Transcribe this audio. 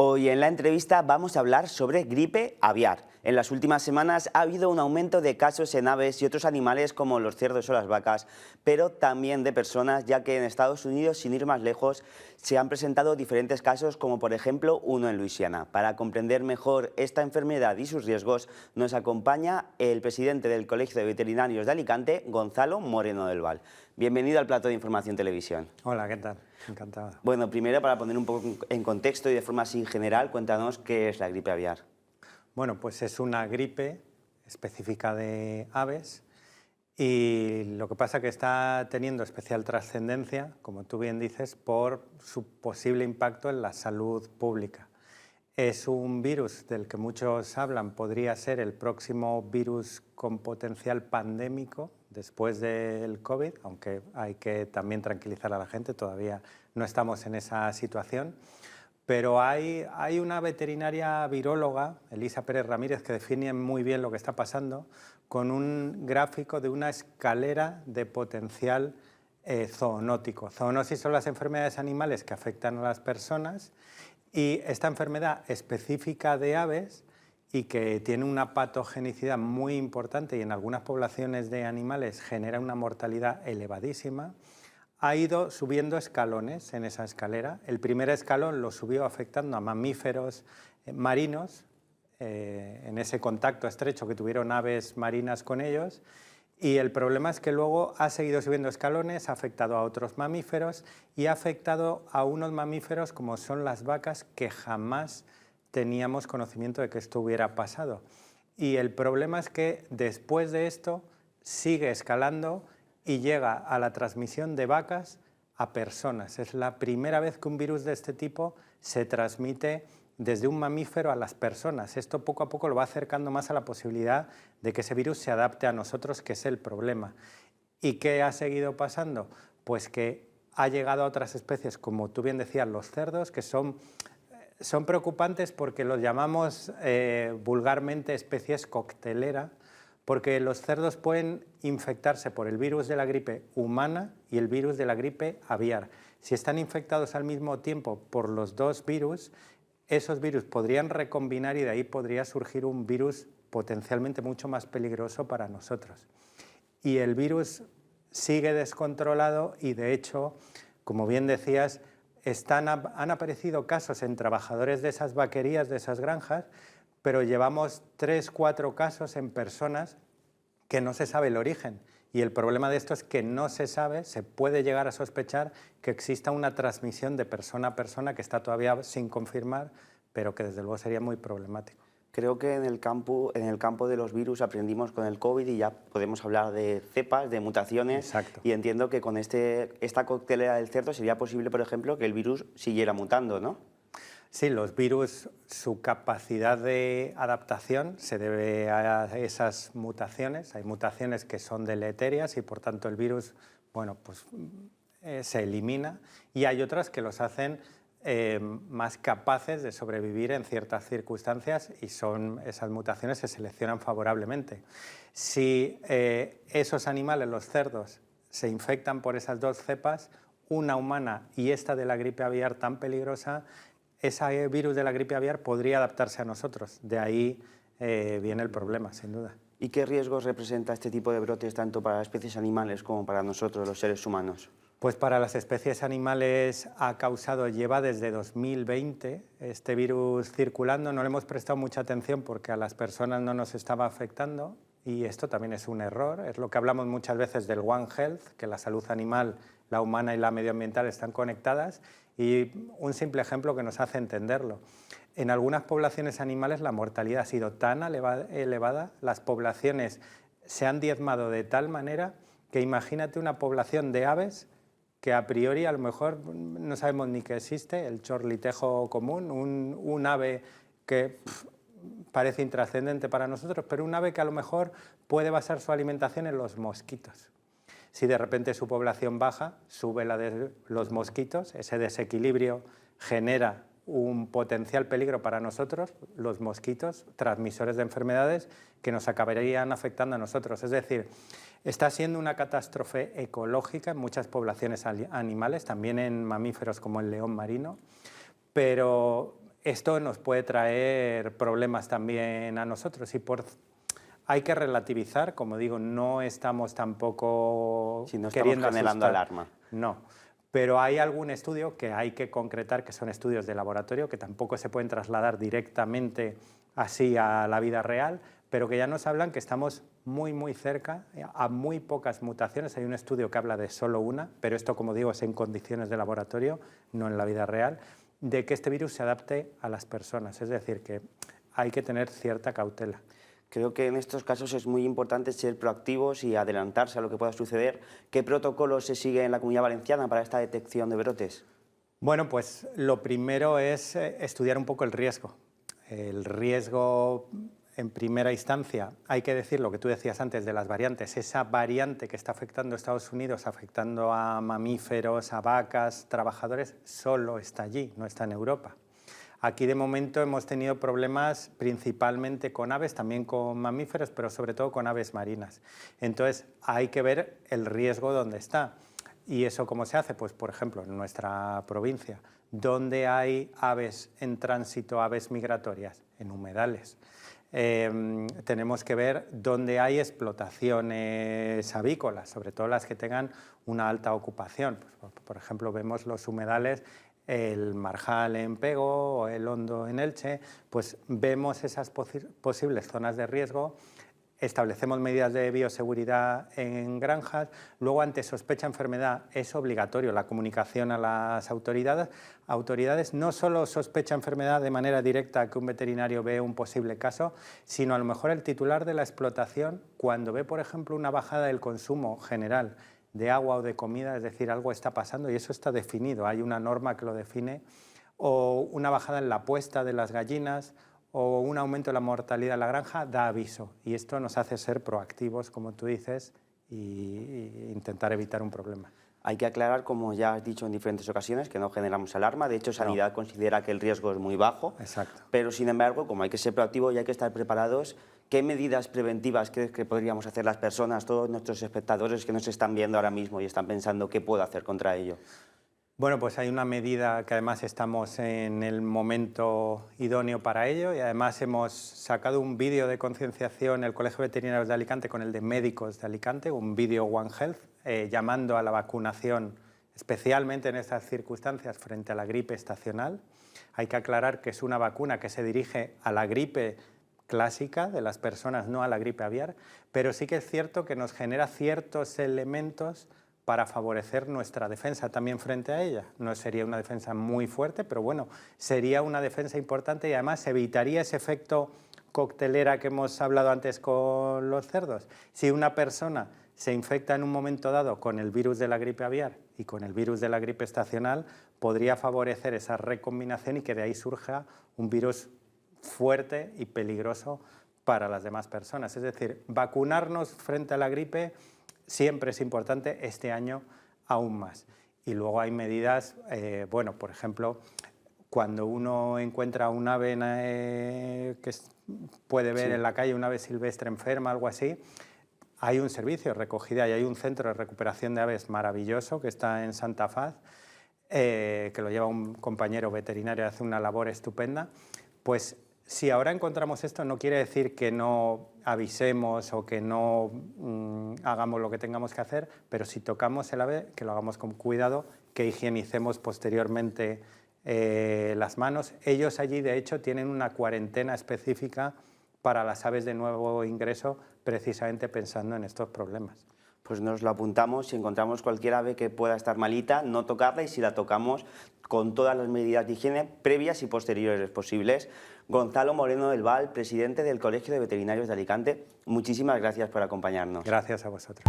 Hoy en la entrevista vamos a hablar sobre gripe aviar. En las últimas semanas ha habido un aumento de casos en aves y otros animales como los cerdos o las vacas, pero también de personas, ya que en Estados Unidos, sin ir más lejos, se han presentado diferentes casos, como por ejemplo uno en Luisiana. Para comprender mejor esta enfermedad y sus riesgos, nos acompaña el presidente del Colegio de Veterinarios de Alicante, Gonzalo Moreno del Val. Bienvenido al plato de Información Televisión. Hola, ¿qué tal? Encantado. Bueno, primero, para poner un poco en contexto y de forma así general, cuéntanos qué es la gripe aviar. Bueno, pues es una gripe específica de aves y lo que pasa es que está teniendo especial trascendencia, como tú bien dices, por su posible impacto en la salud pública. Es un virus del que muchos hablan, podría ser el próximo virus con potencial pandémico después del COVID, aunque hay que también tranquilizar a la gente, todavía no estamos en esa situación. Pero hay una veterinaria viróloga, Elisa Pérez Ramírez, que define muy bien lo que está pasando con un gráfico de una escalera de potencial zoonótico. Zoonosis son las enfermedades animales que afectan a las personas y esta enfermedad específica de aves y que tiene una patogenicidad muy importante y en algunas poblaciones de animales genera una mortalidad elevadísima, ha ido subiendo escalones en esa escalera. El primer escalón lo subió afectando a mamíferos marinos, en ese contacto estrecho que tuvieron aves marinas con ellos, y el problema es que luego ha seguido subiendo escalones, ha afectado a otros mamíferos y ha afectado a unos mamíferos como son las vacas, que jamás teníamos conocimiento de que esto hubiera pasado. Y el problema es que después de esto sigue escalando y llega a la transmisión de vacas a personas. Es la primera vez que un virus de este tipo se transmite desde un mamífero a las personas. Esto poco a poco lo va acercando más a la posibilidad de que ese virus se adapte a nosotros, que es el problema. ¿Y qué ha seguido pasando? Pues que ha llegado a otras especies, como tú bien decías, los cerdos, que son preocupantes porque los llamamos vulgarmente especies coctelera, porque los cerdos pueden infectarse por el virus de la gripe humana y el virus de la gripe aviar. Si están infectados al mismo tiempo por los dos virus, esos virus podrían recombinar y de ahí podría surgir un virus potencialmente mucho más peligroso para nosotros. Y el virus sigue descontrolado y, de hecho, como bien decías, han aparecido casos en trabajadores de esas vaquerías, de esas granjas, pero llevamos 3 o 4 casos en personas que no se sabe el origen. Y el problema de esto es que no se sabe, se puede llegar a sospechar que exista una transmisión de persona a persona que está todavía sin confirmar, pero que desde luego sería muy problemático. Creo que en el campo de los virus aprendimos con el COVID y ya podemos hablar de cepas, de mutaciones. Exacto. Y entiendo que con esta coctelera del cerdo sería posible, por ejemplo, que el virus siguiera mutando, ¿no? Sí, los virus, su capacidad de adaptación se debe a esas mutaciones. Hay mutaciones que son deleterias y por tanto el virus, bueno, pues, se elimina, y hay otras que los hacen más capaces de sobrevivir en ciertas circunstancias y esas mutaciones se seleccionan favorablemente. Si esos animales, los cerdos, se infectan por esas dos cepas, una humana y esta de la gripe aviar tan peligrosa, ese virus de la gripe aviar podría adaptarse a nosotros. De ahí viene el problema, sin duda. ¿Y qué riesgos representa este tipo de brotes tanto para especies animales como para nosotros, los seres humanos? Pues para las especies animales lleva desde 2020 este virus circulando. No le hemos prestado mucha atención porque a las personas no nos estaba afectando y esto también es un error. Es lo que hablamos muchas veces del One Health, que la salud animal, la humana y la medioambiental están conectadas, y un simple ejemplo que nos hace entenderlo. En algunas poblaciones animales la mortalidad ha sido tan elevada, las poblaciones se han diezmado de tal manera que imagínate una población de aves que a priori a lo mejor no sabemos ni que existe, el chorlitejo común, un ave que parece intrascendente para nosotros, pero un ave que a lo mejor puede basar su alimentación en los mosquitos. Si de repente su población baja, sube la de los mosquitos, ese desequilibrio genera un potencial peligro para nosotros, los mosquitos, transmisores de enfermedades que nos acabarían afectando a nosotros. Es decir, está siendo una catástrofe ecológica en muchas poblaciones animales, también en mamíferos como el león marino, pero esto nos puede traer problemas también a nosotros hay que relativizar, como digo, no estamos tampoco Si no estamos queriendo generando asustar. alarma. No, pero hay algún estudio que hay que concretar, que son estudios de laboratorio, que tampoco se pueden trasladar directamente así a la vida real, pero que ya nos hablan que estamos muy, muy cerca, a muy pocas mutaciones. Hay un estudio que habla de solo una, pero esto, como digo, es en condiciones de laboratorio, no en la vida real, de que este virus se adapte a las personas. Es decir, que hay que tener cierta cautela. Creo que en estos casos es muy importante ser proactivos y adelantarse a lo que pueda suceder. ¿Qué protocolos se sigue en la Comunidad Valenciana para esta detección de brotes? Bueno, pues lo primero es estudiar un poco el riesgo. El riesgo, en primera instancia, hay que decir lo que tú decías antes de las variantes. Esa variante que está afectando a Estados Unidos, afectando a mamíferos, a vacas, trabajadores, solo está allí, no está en Europa. Aquí de momento hemos tenido problemas principalmente con aves, también con mamíferos, pero sobre todo con aves marinas. Entonces hay que ver el riesgo dónde está. ¿Y eso cómo se hace? Pues por ejemplo en nuestra provincia, ¿dónde hay aves en tránsito, aves migratorias? En humedales. Tenemos que ver dónde hay explotaciones avícolas, sobre todo las que tengan una alta ocupación. Pues, por ejemplo, vemos los humedales, el Marjal en Pego o el Hondo en Elche, pues vemos esas posibles zonas de riesgo, establecemos medidas de bioseguridad en granjas, luego ante sospecha de enfermedad es obligatorio la comunicación a las autoridades, no solo sospecha enfermedad de manera directa que un veterinario ve un posible caso, sino a lo mejor el titular de la explotación cuando ve, por ejemplo, una bajada del consumo general de agua o de comida, es decir, algo está pasando y eso está definido, hay una norma que lo define, o una bajada en la puesta de las gallinas o un aumento de la mortalidad en la granja, da aviso. Y esto nos hace ser proactivos, como tú dices, e intentar evitar un problema. Hay que aclarar, como ya has dicho en diferentes ocasiones, que no generamos alarma. De hecho, Sanidad considera que el riesgo es muy bajo. Exacto. Pero, sin embargo, como hay que ser proactivo y hay que estar preparados, ¿qué medidas preventivas crees que podríamos hacer las personas, todos nuestros espectadores que nos están viendo ahora mismo y están pensando qué puedo hacer contra ello? Bueno, pues hay una medida que además estamos en el momento idóneo para ello y además hemos sacado un vídeo de concienciación el Colegio de Veterinarios de Alicante con el de Médicos de Alicante, un vídeo One Health, llamando a la vacunación, especialmente en estas circunstancias frente a la gripe estacional. Hay que aclarar que es una vacuna que se dirige a la gripe clásica de las personas, no a la gripe aviar, pero sí que es cierto que nos genera ciertos elementos para favorecer nuestra defensa también frente a ella. No sería una defensa muy fuerte, pero bueno, sería una defensa importante y además evitaría ese efecto coctelera que hemos hablado antes con los cerdos. Si una persona se infecta en un momento dado con el virus de la gripe aviar y con el virus de la gripe estacional, podría favorecer esa recombinación y que de ahí surja un virus fuerte y peligroso para las demás personas. Es decir, vacunarnos frente a la gripe siempre es importante, este año aún más. Y luego hay medidas, bueno, por ejemplo, cuando uno encuentra un ave que puede ver en la calle, un ave silvestre enferma, algo así, hay un servicio de recogida y hay un centro de recuperación de aves maravilloso que está en Santa Faz, que lo lleva un compañero veterinario, hace una labor estupenda. Pues si ahora encontramos esto, no quiere decir que no avisemos o que no hagamos lo que tengamos que hacer, pero si tocamos el ave, que lo hagamos con cuidado, que higienicemos posteriormente las manos. Ellos allí, de hecho, tienen una cuarentena específica para las aves de nuevo ingreso, precisamente pensando en estos problemas. Pues nos lo apuntamos, si encontramos cualquier ave que pueda estar malita, no tocarla y si la tocamos con todas las medidas de higiene previas y posteriores posibles. Gonzalo Moreno del Val, presidente del Colegio de Veterinarios de Alicante, muchísimas gracias por acompañarnos. Gracias a vosotros.